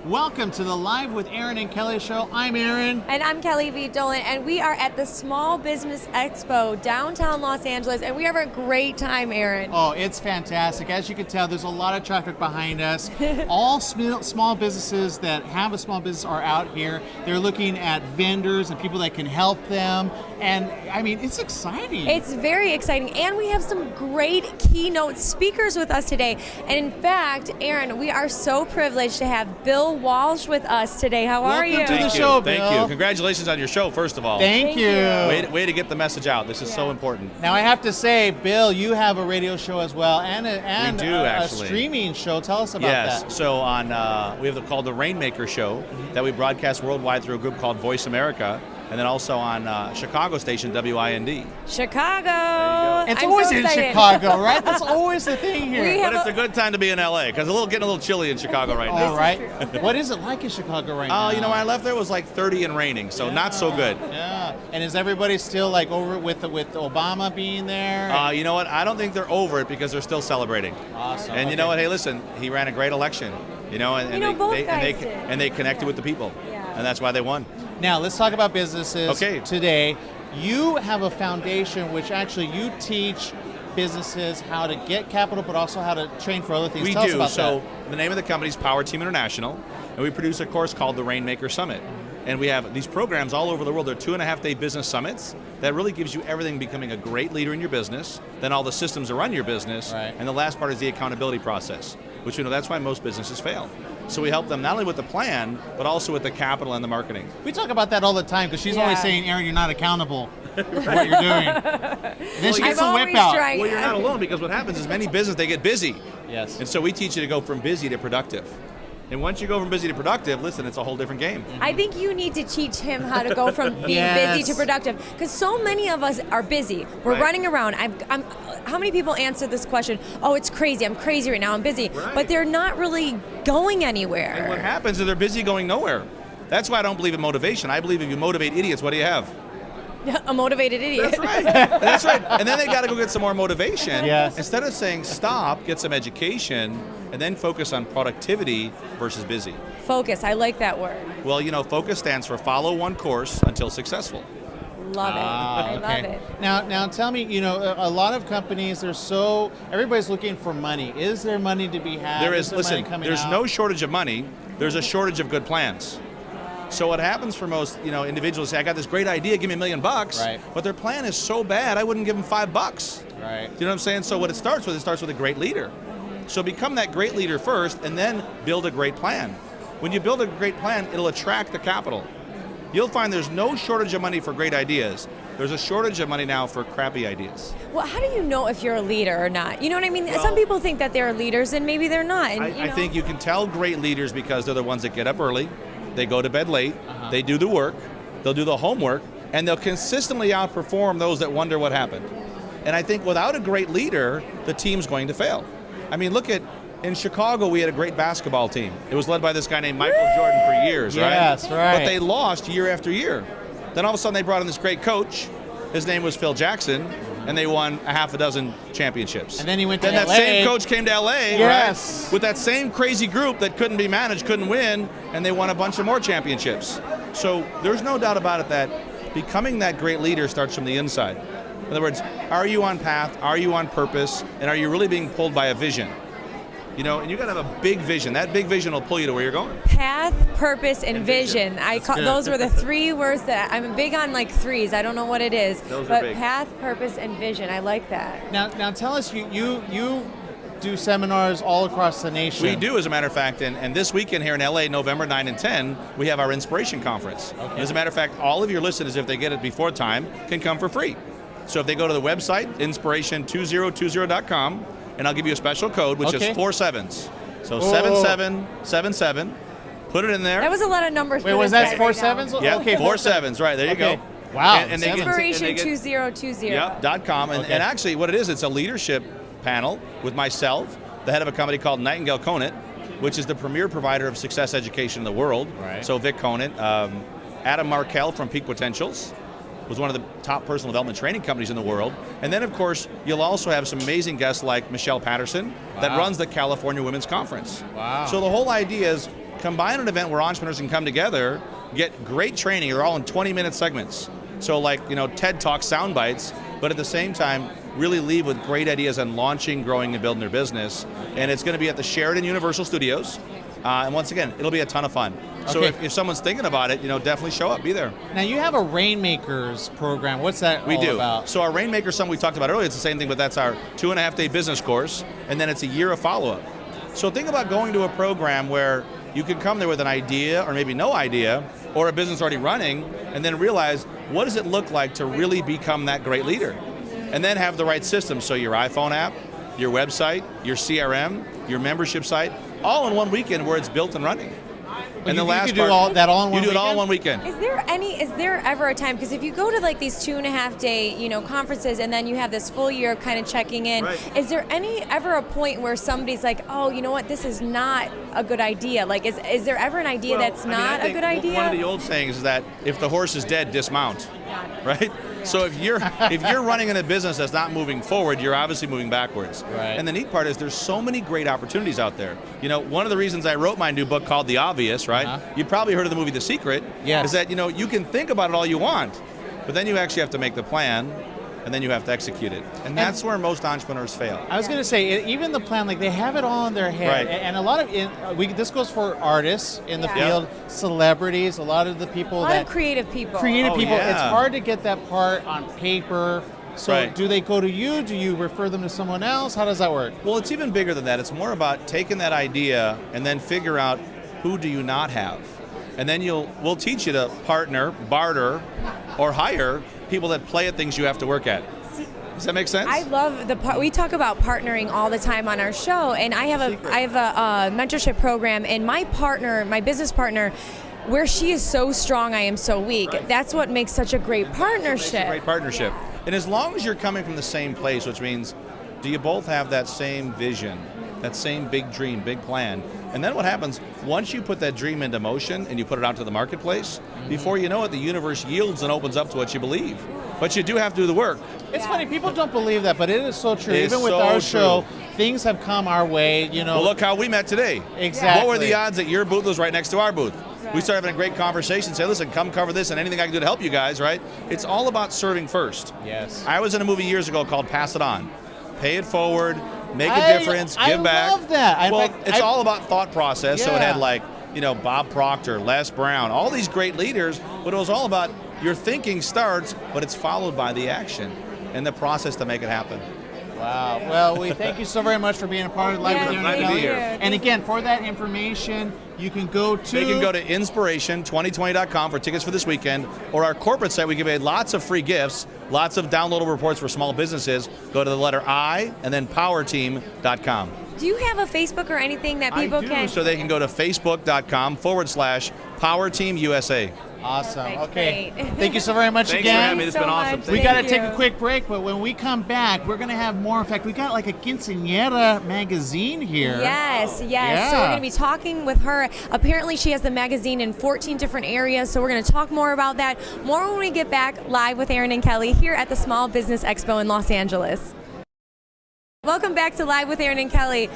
Welcome to the Live with Aaron and Kelly show. I'm Aaron. And I'm Kelly V. Dolan, and we are at the Small Business Expo, downtown Los Angeles, and we have a great time, Aaron. Oh, it's fantastic. As you can tell, there's a lot of traffic behind us. All small businesses that have a small business are out here. They're looking at vendors and people that can help them. And, I mean, it's exciting. It's very exciting, and we have some great keynote speakers with us today. And in fact, Aaron, we are so privileged to have Bill Walsh with us today. How are you? Welcome to the show, Bill. Thank you. Congratulations on your show, first of all. Thank you. Way to get the message out. This is so important. Now, I have to say, Bill, you have a radio show as well, and a actually. Streaming show. Tell us about that. Yes. So we have called the Rainmaker Show that we broadcast worldwide through a group called Voice America, and then also on Chicago station WIND. Chicago. It's I'm always so in excited. Chicago, right? That's always the thing here. But it's a good time to be in LA because getting a little chilly in Chicago right now. All right. What is it like in Chicago right now? You know, when I left there, it was like 30 and raining, so not so good. Yeah. And is everybody still like over it with Obama being there? You know what? I don't think they're over it because they're still celebrating. Awesome. And you know what? Hey, listen, he ran a great election. You know, and they connected with the people, and that's why they won. Now let's talk about businesses today. You have a foundation which actually you teach businesses how to get capital, but also how to train for other things. Tell us about that. The name of the company is Power Team International, and we produce a course called the Rainmaker Summit. And we have these programs all over the world. They're 2.5-day business summits that really gives you everything becoming a great leader in your business, then all the systems that run your business, and the last part is the accountability process, which we know that's why most businesses fail. So we help them not only with the plan, but also with the capital and the marketing. We talk about that all the time because she's always saying, Aaron, you're not accountable for what you're doing. Then she gets the whip out. Well, you're not alone because what happens is many businesses, they get busy. Yes. And so we teach you to go from busy to productive. And once you go from busy to productive, listen, it's a whole different game. I think you need to teach him how to go from being busy to productive, because so many of us are busy. We're running around. How many people answer this question? Oh, it's crazy. I'm crazy right now. I'm busy. But they're not really going anywhere. And what happens is they're busy going nowhere. That's why I don't believe in motivation. I believe if you motivate idiots, what do you have? A motivated idiot. That's right. That's right. And then they got to go get some more motivation. Yes. Instead of saying stop, get some education, and then focus on productivity versus busy. Focus. I like that word. Well, you know, focus stands for follow one course until successful. Love it. I love it. Now tell me, you know, a lot of companies, everybody's looking for money. Is there money to be had? There is. Listen, money there's out? no shortage of money. There's a shortage of good plans. So what happens for most, individuals say, I got this great idea, give me $1 million, but their plan is so bad, I wouldn't give them $5. Right. Do you know what I'm saying? So what it starts with a great leader. So become that great leader first, and then build a great plan. When you build a great plan, it'll attract the capital. You'll find there's no shortage of money for great ideas. There's a shortage of money now for crappy ideas. Well, how do you know if you're a leader or not? You know what I mean? Some people think that they're leaders, and maybe they're not. And, I think you can tell great leaders because they're the ones that get up early, they go to bed late, they do the work, they'll do the homework, and they'll consistently outperform those that wonder what happened. And I think without a great leader, the team's going to fail. I mean, in Chicago, we had a great basketball team. It was led by this guy named Michael Jordan for years, right? Yes, right. But they lost year after year. Then all of a sudden they brought in this great coach. His name was Phil Jackson, and they won a half a dozen championships. And then he went to LA. Then that same coach came to LA, right? With that same crazy group that couldn't be managed, couldn't win, and they won a bunch of more championships. So there's no doubt about it that becoming that great leader starts from the inside. In other words, are you on path? Are you on purpose? And are you really being pulled by a vision? You know, and you got to have a big vision. That big vision will pull you to where you're going. Path, purpose, and vision. Those were the three words that I'm big on, like threes. I don't know what it is. Those but are big. Path, purpose, and vision. I like that. Now tell us, you do seminars all across the nation. We do, as a matter of fact, and this weekend here in LA, November 9 and 10, we have our Inspiration Conference. Okay. As a matter of fact, all of your listeners, if they get it before time, can come for free. So if they go to the website, inspiration2020.com, and I'll give you a special code, which is 4 sevens. So 7777. Put it in there. That was a lot of numbers. Wait, was that 4 sevens? Yeah, okay, 4 sevens. Right, there you go. Wow. And they Inspiration2020. Yep, .com. And actually what it is, it's a leadership panel with myself, the head of a company called Nightingale Conant, which is the premier provider of success education in the world. Right. So Vic Conant, Adam Markell from Peak Potentials, was one of the top personal development training companies in the world. And then, of course, you'll also have some amazing guests like Michelle Patterson that runs the California Women's Conference. Wow. So the whole idea is combine an event where entrepreneurs can come together, get great training. They're all in 20-minute segments. So like, TED Talk sound bites, but at the same time, really leave with great ideas on launching, growing, and building their business. And it's going to be at the Sheraton Universal Studios. And once again, it'll be a ton of fun. So if someone's thinking about it, definitely show up, be there. Now you have a Rainmakers program. What's that all about? We do. So our Rainmakers, something we talked about earlier, it's the same thing, but that's our 2.5-day business course, and then it's a year of follow-up. So think about going to a program where you can come there with an idea or maybe no idea or a business already running and then realize what does it look like to really become that great leader? And then have the right system. So your iPhone app, your website, your CRM, your membership site, all in one weekend where it's built and running. And the last part, all that all in one you do weekend? it all in one weekend. Is there ever a time, because if you go to like these 2.5-day, conferences and then you have this full year of kind of checking in, right. Is there ever a point where somebody's like, oh, you know what, this is not a good idea? Like, is there ever an idea that's not a good idea? One of the old sayings is that if the horse is dead, dismount, right? So if you're running in a business that's not moving forward, you're obviously moving backwards. Right. And the neat part is there's so many great opportunities out there. One of the reasons I wrote my new book called The Obvious, right? Uh-huh. You've probably heard of the movie The Secret. Yes. Is that, you can think about it all you want, but then you actually have to make the plan, and then you have to execute it. And that's where most entrepreneurs fail. I was going to say, even the plan, like they have it all in their head. Right. And a lot of this goes for artists in the field, celebrities, a lot of the people a lot of creative people. Yeah. It's hard to get that part on paper. So do they go to you? Do you refer them to someone else? How does that work? Well, it's even bigger than that. It's more about taking that idea and then figure out who do you not have. And then we'll teach you to partner, barter, or hire people that play at things you have to work at. Does that make sense? I love the part. We talk about partnering all the time on our show, and I have a mentorship program, and my business partner, where she is so strong, I am so weak. Right. That's what makes such a great partnership. It's a great partnership. And as long as you're coming from the same place, which means, do you both have that same vision, that same big dream, big plan? And then what happens, once you put that dream into motion and you put it out to the marketplace, before you know it, the universe yields and opens up to what you believe. But you do have to do the work. It's funny, people don't believe that, but it is so true. It's Even with so our true. show, things have come our way, Well, look how we met today. Exactly. What were the odds that your booth was right next to our booth? Right. We started having a great conversation, say, listen, come cover this and anything I can do to help you guys, right? It's all about serving first. Yes. I was in a movie years ago called Pass It On. Pay it forward, make a difference, give back. I love that. Well, it's all about thought process. Yeah. So it had Bob Proctor, Les Brown, all these great leaders, but it was all about your thinking starts, but it's followed by the action and the process to make it happen. Wow. Well, we thank you so very much for being a part of Live with Aaron and Glad to be Kelly. here. And again, for that information, you can go to... They can go to inspiration2020.com for tickets for this weekend, or our corporate site. We give away lots of free gifts, lots of downloadable reports for small businesses. Go to the letter I and then powerteam.com. Do you have a Facebook or anything that people can... So they can go to facebook.com/PowerTeamUSA. Awesome. Okay. Great. Thank you so very much Thanks again. for having me. It's been awesome. We got to Thank take you. a quick break, but when we come back, we're going to have more. In fact, we got like a Quinceañera magazine here. Yes. Yeah. So we're going to be talking with her. Apparently, she has the magazine in 14 different areas, so we're going to talk more about that. More when we get back live with Aaron and Kelly here at the Small Business Expo in Los Angeles. Welcome back to Live with Aaron and Kelly.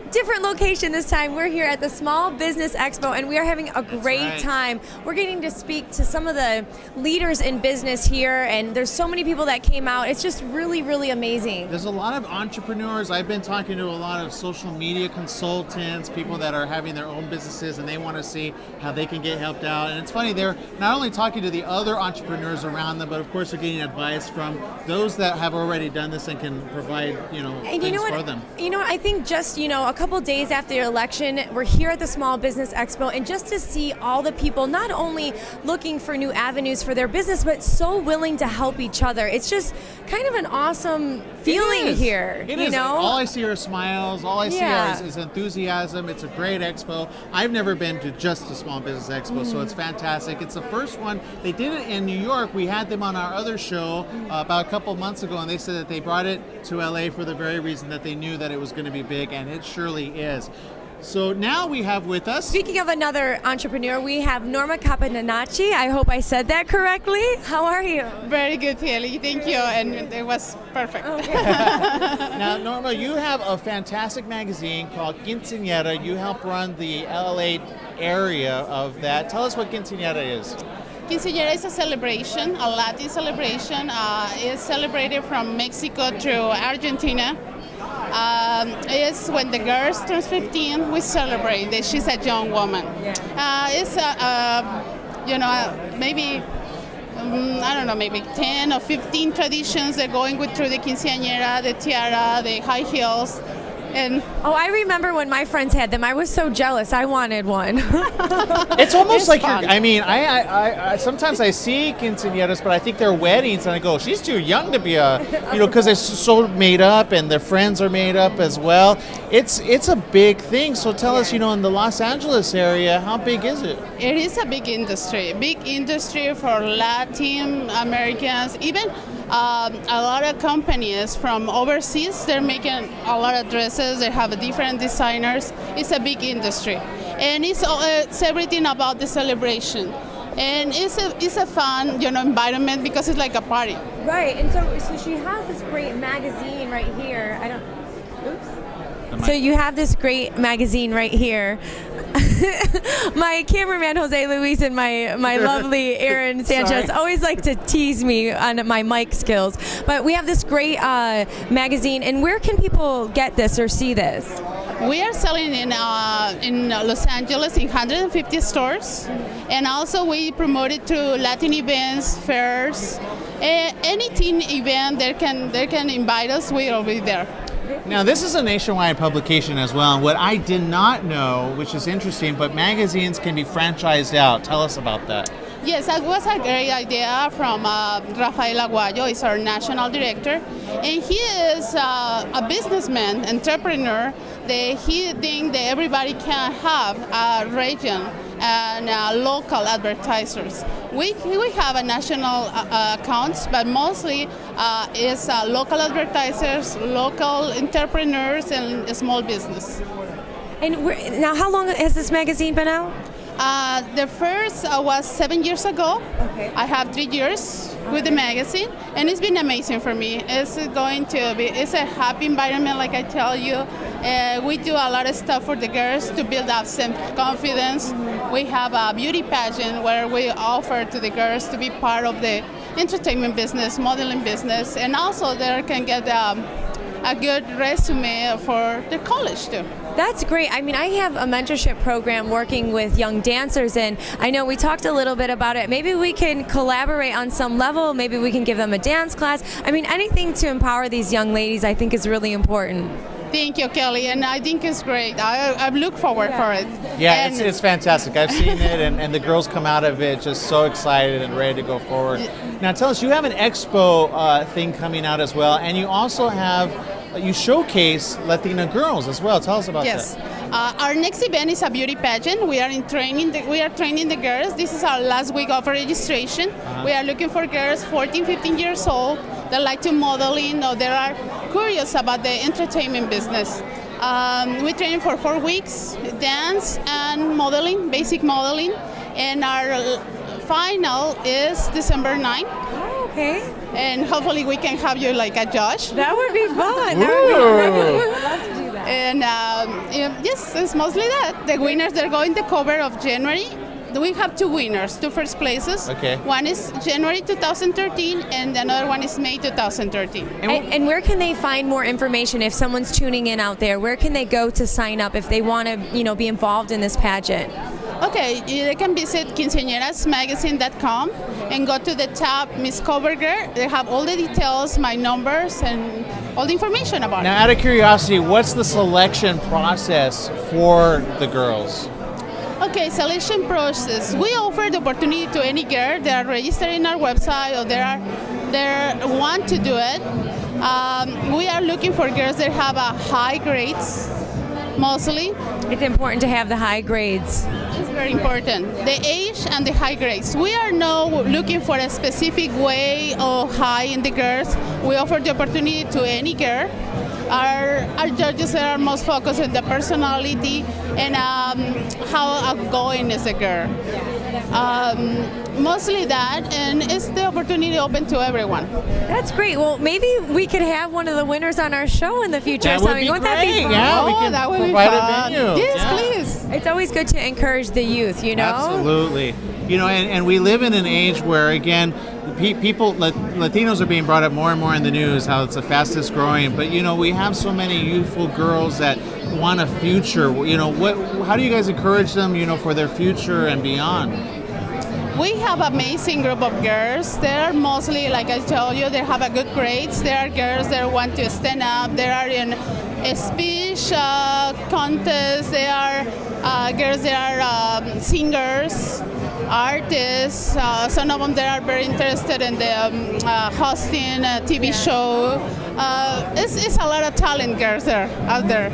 Different location this time. We're here at the Small Business Expo, and we are having a great time. We're getting to speak to some of the leaders in business here, and there's so many people that came out. It's just really, really amazing. There's a lot of entrepreneurs. I've been talking to a lot of social media consultants, people that are having their own businesses, and they want to see how they can get helped out. And it's funny, they're not only talking to the other entrepreneurs around them, but of course they're getting advice from those that have already done this and can provide, things for them. You know what? I think just, a couple days after the election, we're here at the Small Business Expo, and just to see all the people not only looking for new avenues for their business, but so willing to help each other. It's just kind of an awesome feeling here. It is. All I see are smiles. All I see is enthusiasm. It's a great expo. I've never been to just a Small Business Expo, so it's fantastic. It's the first one. They did it in New York. We had them on our other show about a couple months ago, and they said that they brought it to LA for the very reason that they knew that it was going to be big, and it surely is. So now we have with us. Speaking of another entrepreneur, we have Norma Capan. I hope I said that correctly. How are you? Very good, Kelly. Thank you. And it was perfect. Okay. Now, Norma, you have a fantastic magazine called Quinceañera. You help run the LA area of that. Tell us what Quinceañera is. Quinceañera is a celebration, a Latin celebration. It's celebrated from Mexico to Argentina. It's when the girls turn 15, we celebrate that she's a young woman. It's maybe I don't know, maybe 10 or 15 traditions that going through the quinceañera, the tiara, the high heels. And I remember when my friends had them. I was so jealous. I wanted one. It's almost like fun. I sometimes I see quinceañeras, but I think they're weddings, and I go, she's too young to be a, because they're so made up, and their friends are made up as well. It's a big thing. So tell us, in the Los Angeles area, how big is it? it is a big industry for Latin Americans, even a lot of companies from overseas. They're making a lot of dresses. They have different designers. It's a big industry, and it's everything about the celebration. And it's a fun, environment because it's like a party. Right, and so she has this great magazine right here. So you have this great magazine right here. My cameraman Jose Luis and my lovely Aaron Sanchez always like to tease me on my mic skills. But we have this great magazine, and where can people get this or see this? We are selling in Los Angeles in 150 stores, and also we promote it to Latin events, fairs, any teen event. They can invite us. We will be there. Now, this is a nationwide publication as well, and what I did not know, which is interesting, but magazines can be franchised out. Tell us about that. Yes, that was a great idea from Rafael Aguayo. He's our national director, and he is a businessman, entrepreneur. He thinks that everybody can have a region and local advertisers. We have a national accounts, but mostly it's local advertisers, local entrepreneurs, and small business. And now, how long has this magazine been out? The first was 7 years ago. Okay. I have 3 years with the magazine, and it's been amazing for me. It's a happy environment, like I tell you. We do a lot of stuff for the girls to build up self-confidence. We have a beauty pageant where we offer to the girls to be part of the entertainment business, modeling business, and also they can get a good resume for the college too. That's great. I mean, I have a mentorship program working with young dancers, and I know we talked a little bit about it. Maybe we can collaborate on some level. Maybe we can give them a dance class. I mean, anything to empower these young ladies, I think, is really important. Thank you, Kelly, and I think it's great. I look forward for it. Yeah, it's fantastic. I've seen it, and the girls come out of it just so excited and ready to go forward. Now, tell us, you have an Expo thing coming out as well, and you also have, you showcase Latina girls as well. Tell us about that. Yes. Our next event is a beauty pageant. We are training the girls. This is our last week of registration. We are looking for girls 14, 15 years old that like to modeling or they are curious about the entertainment business. We train for 4 weeks, dance and modeling, basic modeling, and our final is December 9th. Oh, okay. And hopefully we can have you like a judge. That would be fun. That would be great. I'd love to do that. And yes, it's mostly that. The winners, they're going to cover of January. We have 2 winners, 2 first places. Okay. One is January 2013, and another one is May 2013. And where can they find more information if someone's tuning in out there? Where can they go to sign up if they want to, be involved in this pageant? Okay, they can visit quinceañerasmagazine.com and go to the tab Miss Cover Girl. They have all the details, my numbers, and all the information about Now, it. out of curiosity, what's the selection process for the girls? Okay, selection process. We offer the opportunity to any girl that are registered in our website or they want to do it. We are looking for girls that have high grades, mostly. It's important to have the high grades. It's very important. The age and the high grades. We are not looking for a specific way or high in the girls. We offer the opportunity to any girl. our judges are most focused on the personality and how outgoing is a girl. Mostly that, and it's the opportunity open to everyone. That's great. Well, maybe we could have one of the winners on our show in the future. That would be Wouldn't that be great. fun? Yeah, we can that would be provide a fun. venue. Yes, Yeah. please. It's always good to encourage the youth, you know? Absolutely. You know, and we live in an age where, again, people, Latinos are being brought up more and more in the news, how it's the fastest growing. But, you know, we have so many youthful girls that want a future. You know, how do you guys encourage them, you know, for their future and beyond? We have an amazing group of girls. They're mostly, like I told you, they have a good grades. There are girls that want to stand up. They are in a speech contest. They are girls that are singers, artists. Some of them they are very interested in the hosting a TV show. It's a lot of talent girls there out there.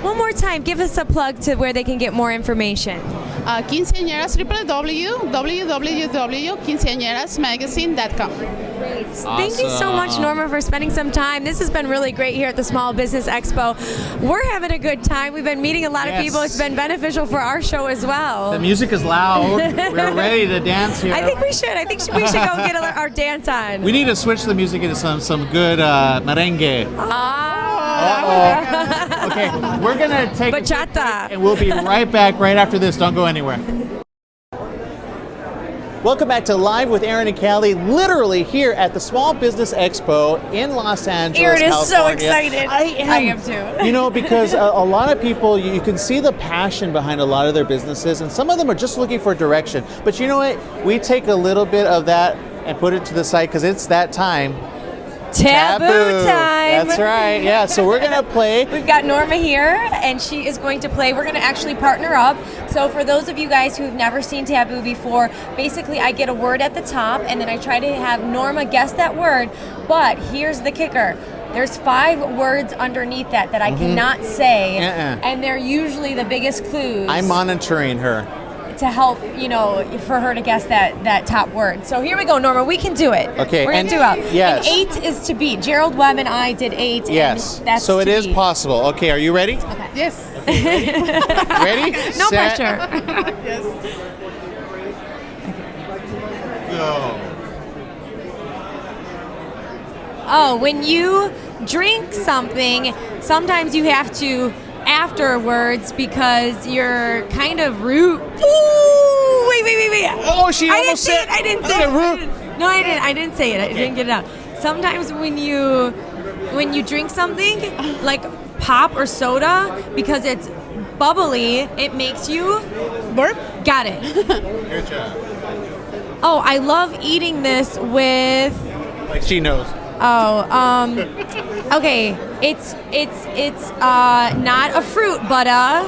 One more time, give us a plug to where they can get more information. Quinceañeras, www.quinceañerasmagazine.com. Thank you so much, Norma, for spending some time. This has been really great here at the Small Business Expo. We're having a good time. We've been meeting a lot of people. It's been beneficial for our show as well. The music is loud. We're ready to dance here. I think we should. I think we should go get our dance on. We need to switch the music into some good merengue. Okay, we're gonna take Bachata. a quick break and we'll be right back right after this. Don't go anywhere. Welcome back to Live with Aaron and Callie, literally here at the Small Business Expo in Los Angeles, Aaron is so California. excited. I am too. You know, because a lot of people, you can see the passion behind a lot of their businesses, and some of them are just looking for direction. But you know what? We take a little bit of that and put it to the side because it's that time. Taboo time. That's right. Yeah. So we're gonna play. We've got Norma here, and she is going to play. We're going to actually partner up. So for those of you guys who've never seen Taboo before, basically I get a word at the top, and then I try to have Norma guess that word. But here's the kicker. There's 5 words underneath that I cannot say, and they're usually the biggest clues. I'm monitoring her. To help, you know, for her to guess that top word. So here we go, Norma. We can do it. Okay. We're going to do it. Yes. And 8 is to beat. Gerald Webb and I did 8. Yes. And that's so it to is beat. possible. Okay. Are you ready? Okay. Yes. Ready? No Set, pressure. Yes. Go. Oh, when you drink something, sometimes you have to afterwards because you're kind of rude. Ooh, wait. Oh, she almost said. I didn't say it. No, I didn't. I didn't say it. I didn't get it out. Sometimes when you drink something like pop or soda, because it's bubbly, it makes you Burp. Got it. Good job. Oh, I love eating this with. Like she knows. Okay, it's not a fruit, but a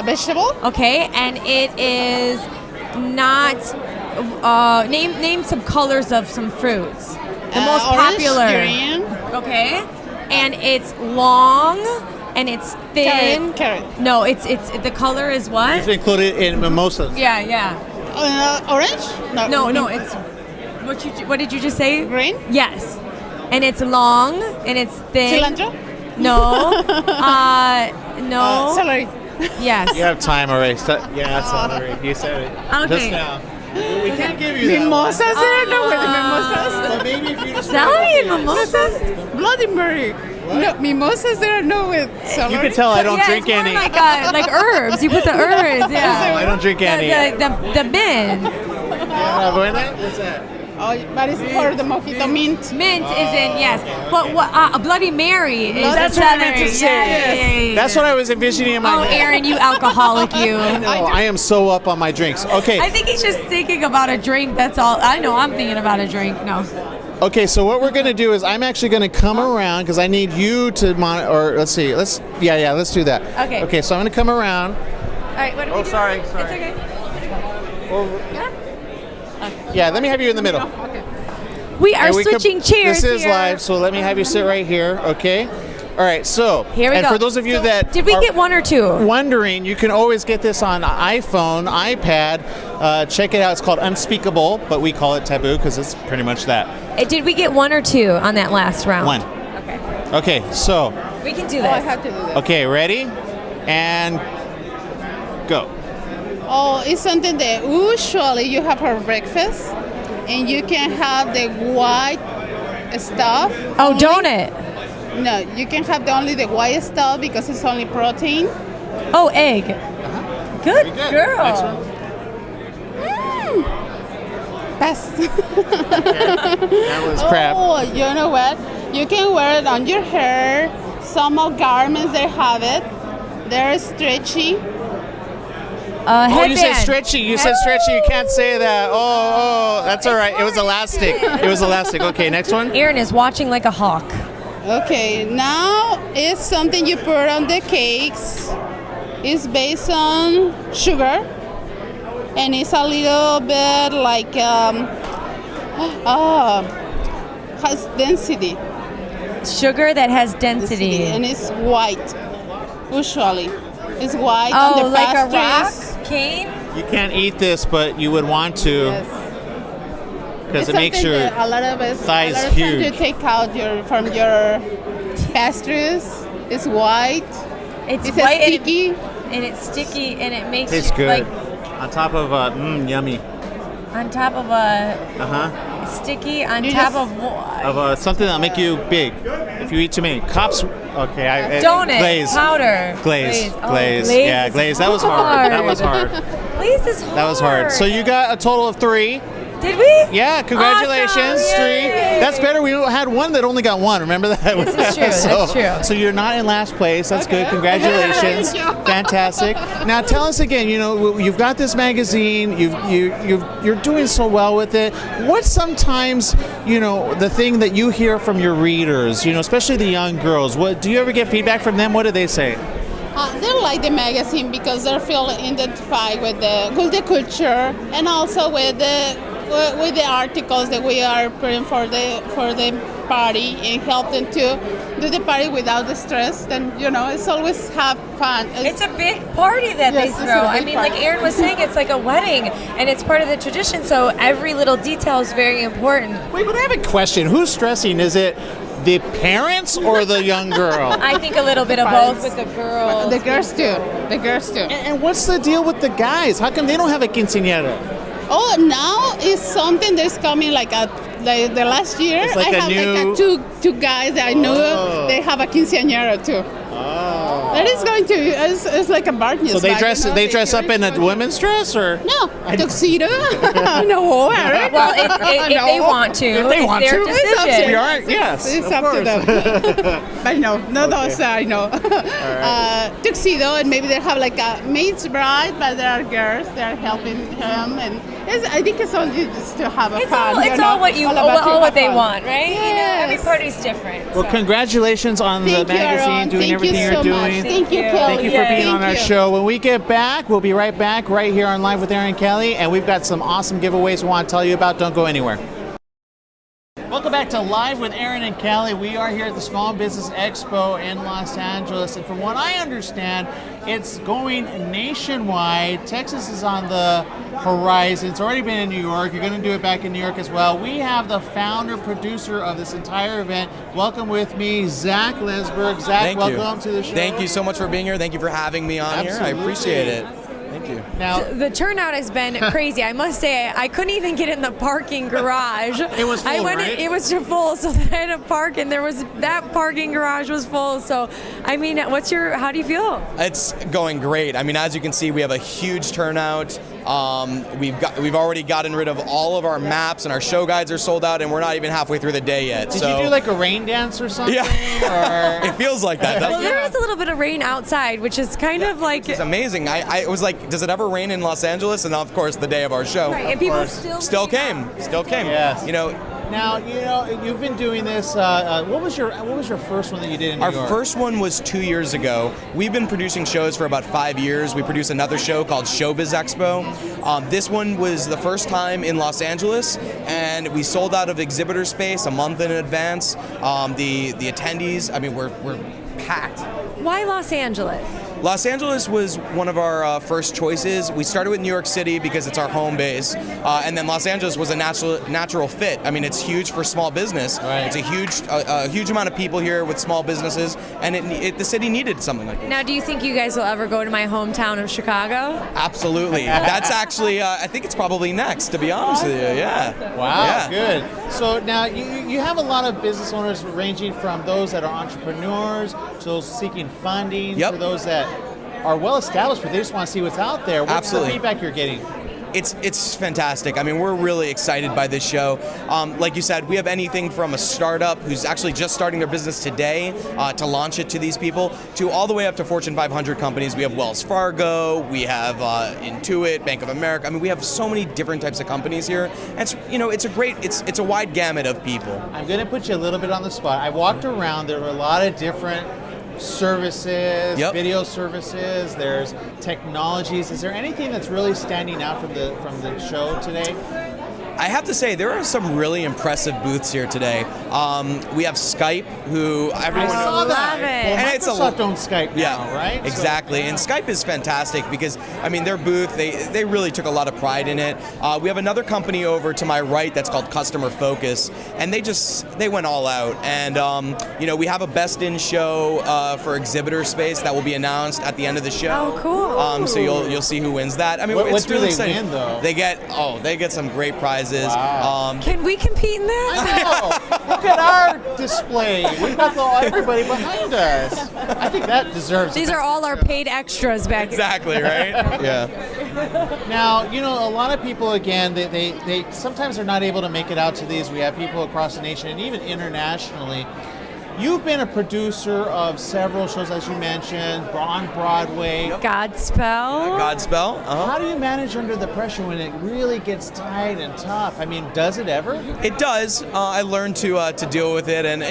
Vegetable. okay, and it is not. Name some colors of some fruits. The most Orange, popular. green. Okay, and it's long and it's thin. Carrot. No, it's the color is what? It's included in mimosas. Yeah. Orange. No, it's what did you just say? Green. Yes. And it's long and it's thin. Cilantro. No. No. Celery. Yes. You have time already. Celery. You said it. Okay. Just now. We can't give you that. Mimosas. I don't know what the mimosas. So maybe if you just Celery and mimosas? Bloody Mary. No, mimosas there are no with celery. You can tell I don't Yeah, drink it's more any. like herbs. You put the herbs. Yeah. I don't drink any. The bin. What's that? Oh, but it's for the mojito mint. Mint is in yes, but what a Bloody Mary is That's the what I meant to celery. say. Yeah. That's what I was envisioning in my Oh, head. Aaron, you alcoholic, you. No, I am so up on my drinks. Okay. I think he's just thinking about a drink. That's all. I know. I'm thinking about a drink. No. Okay, so what we're going to do is I'm actually going to come around because I need you to let's see. Let's do that. Okay. Okay, so I'm going to come around. All right. What do we do? sorry. It's okay. Yeah, let me have you in the middle. We are And we switching chairs. This is here. live, so let me have you sit right here, okay? All right, so Here we and go. for those of you that Did we are get 1 or 2? wondering, you can always get this on iPhone, iPad. Check it out. It's called Unspeakable, but we call it Taboo because it's pretty much that. Did we get 1 or 2 on that last round? 1. Okay. Okay, so. We can do Oh, I this. have to do this. Okay, ready? And go. Oh, it's something that usually you have for breakfast, and you can have the white stuff. Oh, only. donut. No, you can have only the white stuff because it's only protein. Oh, egg. Good, Very good. girl. Next one. Pass. That was crap. Oh, you know what? You can wear it on your hair. Some of garments they have it. They're stretchy. Oh, you said stretchy. You said stretchy. You can't say that. Oh, that's all right. It was elastic. It was elastic. Okay, next one. Aaron is watching like a hawk. Okay, now it's something you put on the cakes. It's based on sugar, and it's a little bit like has density. Sugar that has density. And it's white. Usually, it's white. Oh, on the like a pastries. rock cane? You can't eat this, but you would want to because It's it makes something your that a lot of us, thighs a lot of times huge. you take out from your pastries. It's white. It's It's white sticky. and it's sticky and it makes tastes good. like On top of yummy. on top of a Uh-huh. sticky on You top just- of what? Of something that'll make you big. If you eat too many. Cops. Okay. Donut Glaze. powder. Glaze. Oh, Glaze. glaze Yeah, is glaze. That was hard. That was hard. Glaze is hard. That was hard. So you got a total of 3. Did we? Yeah, congratulations. Awesome. 3. Yay. That's better. We had one that only got 1. Remember that? This is true. That's true. So you're not in last place. That's good. Congratulations. Thank you. Fantastic. Now tell us again. You know, you've got this magazine. You're doing so well with it. What's sometimes the thing that you hear from your readers? Especially the young girls. What do you ever get feedback from them? What do they say? They like the magazine because they feel identified with the culture and also with the articles that we are putting for the party and help them to do the party without the stress. Then it's always have fun. It's a big party that Yes, they it's a throw. I big mean, party. like Aaron was saying, it's like a wedding, and it's part of the tradition. So every little detail is very important. Wait, but I have a question. Who's stressing? Is it the parents or the young girl? I think a little bit of both with the girls. The girls too. The girls too. And what's the deal with the guys? How come they don't have a quinceañera? Oh, now it's something that's coming like the last year. It's like I a have new- like two guys that I know they have a quinceañera too. Oh. That is going to it's like a bar So they dress up in a women's dress or? No, tuxedo. No, Eric. Well, if they want to, If they want it's their to. decision. We are, yes. It's of up course. to them. I know. No, those I know. Tuxedo, and maybe they have like a maid's bride, but there are girls that are helping him, and I think it's only just to have a It's fun. all, it's all what you, about to all what have they fun. want, right? Every Yes. party's different. Well, so. congratulations on Thank the you, magazine, Aaron. doing Thank everything you you're so doing. much. Thank you, Thank Kelly. Thank you for being on our Thank you. show. When we get back, we'll be right back right here on Live with Aaron Kelly, and we've got some awesome giveaways we want to tell you about. Don't go anywhere. Welcome back to Live with Aaron and Kelly. We are here at the Small Business Expo in Los Angeles, and from what I understand, it's going nationwide. Texas is on the horizon. It's already been in New York. You're going to do it back in New York as well. We have the founder, producer of this entire event. Welcome with me, Zach Lesberg. Zach, Thank you. welcome to the show. Thank you so much for being here. Thank you for having me on here. I Absolutely. appreciate it. Thank you. Now, The turnout has been crazy. I must say, I couldn't even get in the parking garage. It was full, I went right? It was full, so then I had to park, and that parking garage was full. So, I mean, how do you feel? It's going great. I mean, as you can see, we have a huge turnout. We've already gotten rid of all of our maps, and our show guides are sold out, and we're not even halfway through the day yet. did so you do like a rain dance or something? Yeah. Or It feels like that. Well, there was a little bit of rain outside, which is kind of like. It's amazing. I was like, does it ever rain in Los Angeles? And of course, the day of our show. Right, and people course. still Still came. Yes. Now, Now, you've been doing this. What was your first one that you did in New our York? first one was 2 years ago. We've been producing shows for about 5 years. We produce another show called Showbiz Expo. This one was the first time in Los Angeles, and we sold out of exhibitor space a month in advance. The attendees, I mean, we're packed. Why Los Angeles? Los Angeles was one of our first choices. We started with New York City because it's our home base, and then Los Angeles was a natural fit. I mean, it's huge for small business. Right. It's a huge amount of people here with small businesses, and the city needed something like this. Now, do you think you guys will ever go to my hometown of Chicago? Absolutely. That's actually, I think it's probably next, to be honest with you. Yeah. Wow, Yeah. good. So now you have a lot of business owners ranging from those that are entrepreneurs to those seeking funding, Yep. to those that are well established, but they just want to see what's out there. What's Absolutely. the feedback you're getting? It's fantastic. I mean, we're really excited by this show. Like you said, we have anything from a startup who's actually just starting their business today to launch it to these people, to all the way up to Fortune 500 companies. We have Wells Fargo, we have Intuit, Bank of America. I mean, we have so many different types of companies here. And it's a wide gamut of people. I'm going to put you a little bit on the spot. I walked around. There were a lot of different services, Yep. video services. There's technologies. Is there anything that's really standing out from the show today? I have to say, there are some really impressive booths here today. We have Skype, who everyone I saw knows. that. Love it. Well, And it's Microsoft owns Skype Yeah, now, right? So- exactly. And Skype is fantastic because, I mean, their booth, they really took a lot of pride in it. We have another company over to my right that's called Customer Focus, and they went all out. And, we have a Best in show for exhibitor space that will be announced at the end of the show. Oh, cool. So you'll see who wins that. I mean, What it's do really they exciting. win, though? They get some great prizes. Wow. Can we compete in that? I know. Look at our display. We've got everybody behind us. I think that deserves. These are all our paid extras back here. Exactly, right? Yeah. Now, a lot of people, again, they sometimes are not able to make it out to these. We have people across the nation and even internationally. You've been a producer of several shows, as you mentioned, on Broadway. Godspell. Godspell. Uh-huh. How do you manage under the pressure when it really gets tight and tough? I mean, does it ever? It does. I learned to deal with it, and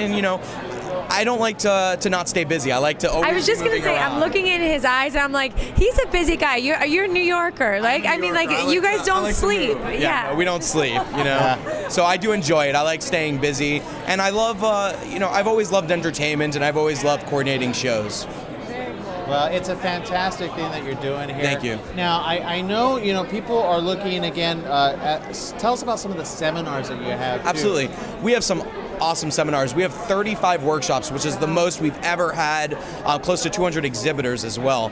I don't like to not stay busy. I like to always. I was just gonna moving say, around. I'm looking in his eyes, and I'm like, he's a busy guy. You're a New Yorker, like I mean, like you guys don't sleep. Yeah, no, we don't sleep. So I do enjoy it. I like staying busy, and I love. I've always loved entertainment, and I've always loved coordinating shows. Well, it's a fantastic thing that you're doing here. Thank you. Now, I know, people are looking again. Tell us about some of the seminars that you have. Too. Absolutely. We have some awesome seminars. We have 35 workshops, which is the most we've ever had, close to 200 exhibitors as well.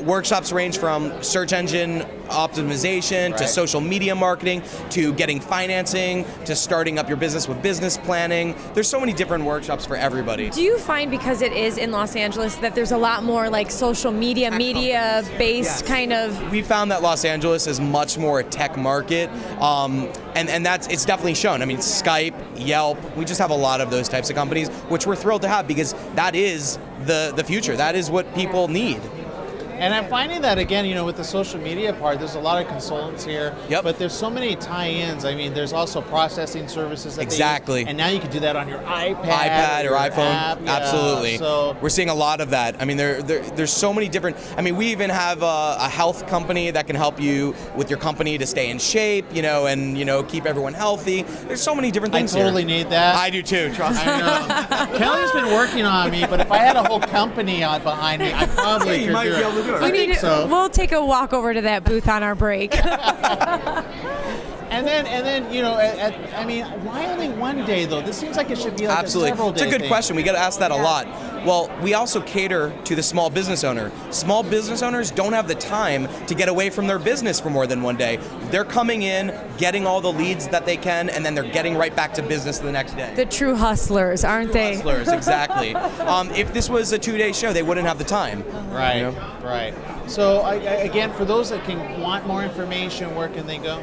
Workshops range from search engine optimization to social media marketing to getting financing to starting up your business with business planning. There's so many different workshops for everybody. Do you find, because it is in Los Angeles, that there's a lot more like social media based kind of? We found that Los Angeles is much more a tech market, and it's definitely shown. I mean, Skype, Yelp, we just have a lot of those types of companies, which we're thrilled to have because that is the future. That is what people need. And I'm finding that, again, with the social media part, there's a lot of consultants here. Yep. But there's so many tie-ins. I mean, there's also processing services that Exactly. they use. And now you can do that on your iPad or your iPhone. app. Yeah. Absolutely. So we're seeing a lot of that. I mean, there's so many different. I mean, we even have a health company that can help you with your company to stay in shape, and keep everyone healthy. There's so many different things I totally here. need that. I do too. Trust me. I know. Kelly's been working on me, but if I had a whole company out behind me, I probably You could might do be able to do it. I think so. We'll take a walk over to that booth on our break. And then why only one day though? This seems like it should be like Absolutely. a several day It's a good thing. question. We get asked that a lot. Well, we also cater to the small business owner. Small business owners don't have the time to get away from their business for more than one day. They're coming in, getting all the leads that they can, and then they're getting right back to business the next day. The true hustlers, aren't they? Hustlers, exactly. If this was a 2-day show, they wouldn't have the time. Right, right. So again, for those that want more information, where can they go?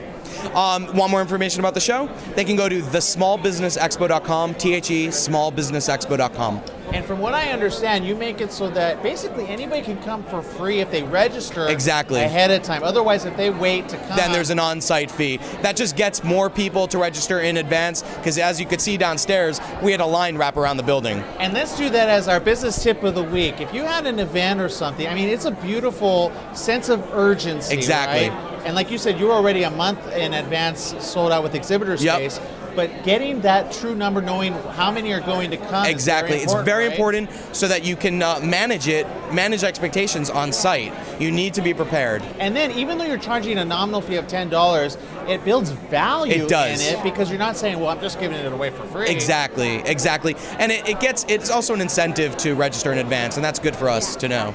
Want more information about the show? They can go to thesmallbusinessexpo.com, smallbusinessexpo.com. And from what I understand, you make it so that basically anybody can come for free if they register Exactly. ahead of time. Otherwise, if they wait to come, Then there's an on-site fee. That just gets more people to register in advance because as you could see downstairs, we had a line wrap around the building. And let's do that as our business tip of the week. If you had an event or something, I mean, it's a beautiful sense of urgency, Exactly. right? And like you said, you're already a month in advance sold out with exhibitor Yep. space. but getting that true number, knowing how many are going to come. Exactly. It's very important so that you can manage expectations on site. You need to be prepared. And then even though you're charging a nominal fee of $10, it builds value in it because you're not saying, well, I'm just giving it away for free. Exactly. And it's also an incentive to register in advance, and that's good for us to know,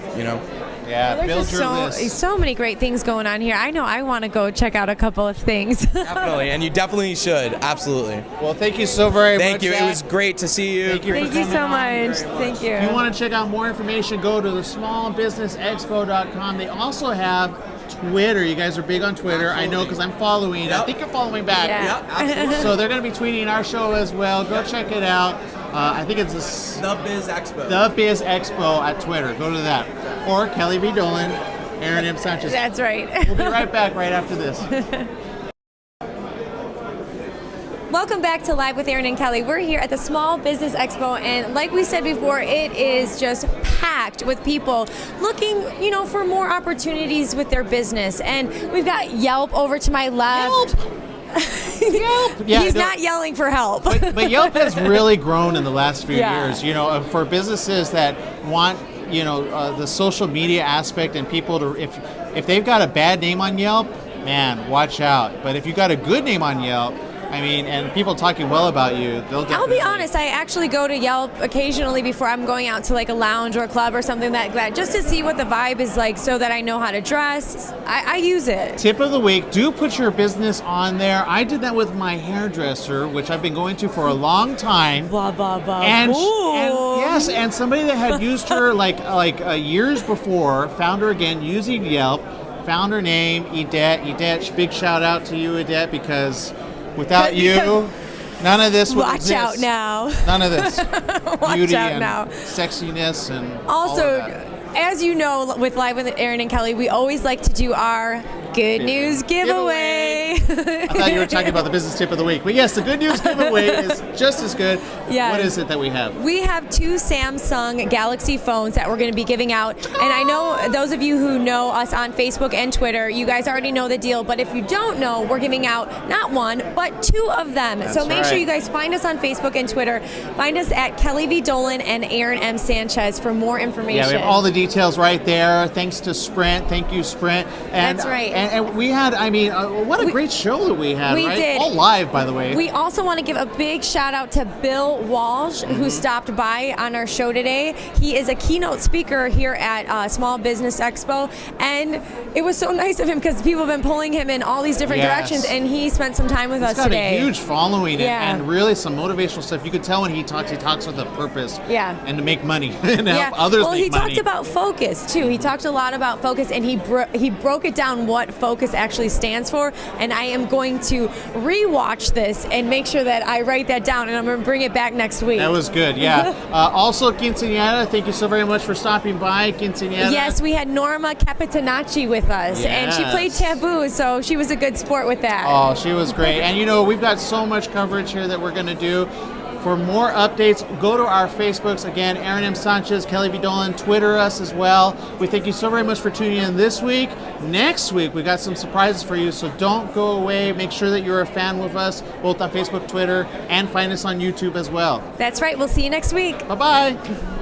Yeah, build your list. So many great things going on here. I know I want to go check out a couple of things. Definitely, and you definitely should. Absolutely. Well, thank you so very much. Thank you. It was great to see you. Thank you so much. Thank you. If you want to check out more information, go to thesmallbusinessexpo.com. They also have Twitter. You guys are big on Twitter. Absolutely. I know because I'm following. I think you're following back. Yeah. Absolutely. So they're going to be tweeting our show as well. Go check it out. I think it's The Biz Expo. The Biz Expo at Twitter. Go to that. Or Kelly V. Dolan, Aaron M. Sanchez. That's right. We'll be right back right after this. Welcome back to Live with Aaron and Kelly. We're here at the Small Business Expo, and like we said before, it is just packed with people looking, for more opportunities with their business. And we've got Yelp over to my left. Yelp. Yeah, He's not yelling for help. But Yelp has really grown in the last few Yeah. years. For businesses that want, the social media aspect and people to, if they've got a bad name on Yelp, man, watch out. But if you got a good name on Yelp, and people talking well about you, they'll definitely... I'll be honest, I actually go to Yelp occasionally before I'm going out to like a lounge or a club or something like that, just to see what the vibe is like so that I know how to dress. I use it. Tip of the week, do put your business on there. I did that with my hairdresser, which I've been going to for a long time. Blah, blah, blah. And somebody that had used her like years before found her again using Yelp, found her name, Edette. Big shout out to you, Edette, because without you, none of this would Watch exist. out now. None of this. Beauty out and now. sexiness and Also, all of that. as you know, with Live with Aaron and Kelly, we always like to do our Good News Giveaway. I thought you were talking about the business tip of the week. But yes, the Good News Giveaway is just as good. Yes. What is it that we have? We have 2 Samsung Galaxy phones that we're going to be giving out. And I know those of you who know us on Facebook and Twitter, you guys already know the deal. But if you don't know, we're giving out not 1, but 2 of them. So make sure you guys find us on Facebook and Twitter. Find us at Kelly V. Dolan and Aaron M. Sanchez for more information. Yeah, we have all the details right there. Thanks to Sprint. Thank you, Sprint. And, That's right. And we had, what a great show that we had, we right? did. All live, by the way. We also want to give a big shout out to Bill Walsh, who stopped by on our show today. He is a keynote speaker here at Small Business Expo, and it was so nice of him because people have been pulling him in all these different directions, and he spent some time with us today. He's got a huge following and really some motivational stuff. You could tell when he talks with a purpose and to make money and help others make money. Well, he talked about focus, too. He talked a lot about focus, and he broke it down what focus actually stands for, and I am going to rewatch this and make sure that I write that down, and I'm going to bring it back next week. That was good, yeah. Also, Quinceañera, thank you so very much for stopping by, Quinceañera. Yes, we had Norma Capitanacci with us, and she played Taboo, so she was a good sport with that. Oh, she was great. And we've got so much coverage here that we're going to do. For more updates, go to our Facebooks. Again, Aaron M. Sanchez, Kelly V. Dolan, Twitter us as well. We thank you so very much for tuning in this week. Next week, we got some surprises for you, so don't go away. Make sure that you're a fan with us, both on Facebook, Twitter, and find us on YouTube as well. That's right. We'll see you next week. Bye-bye.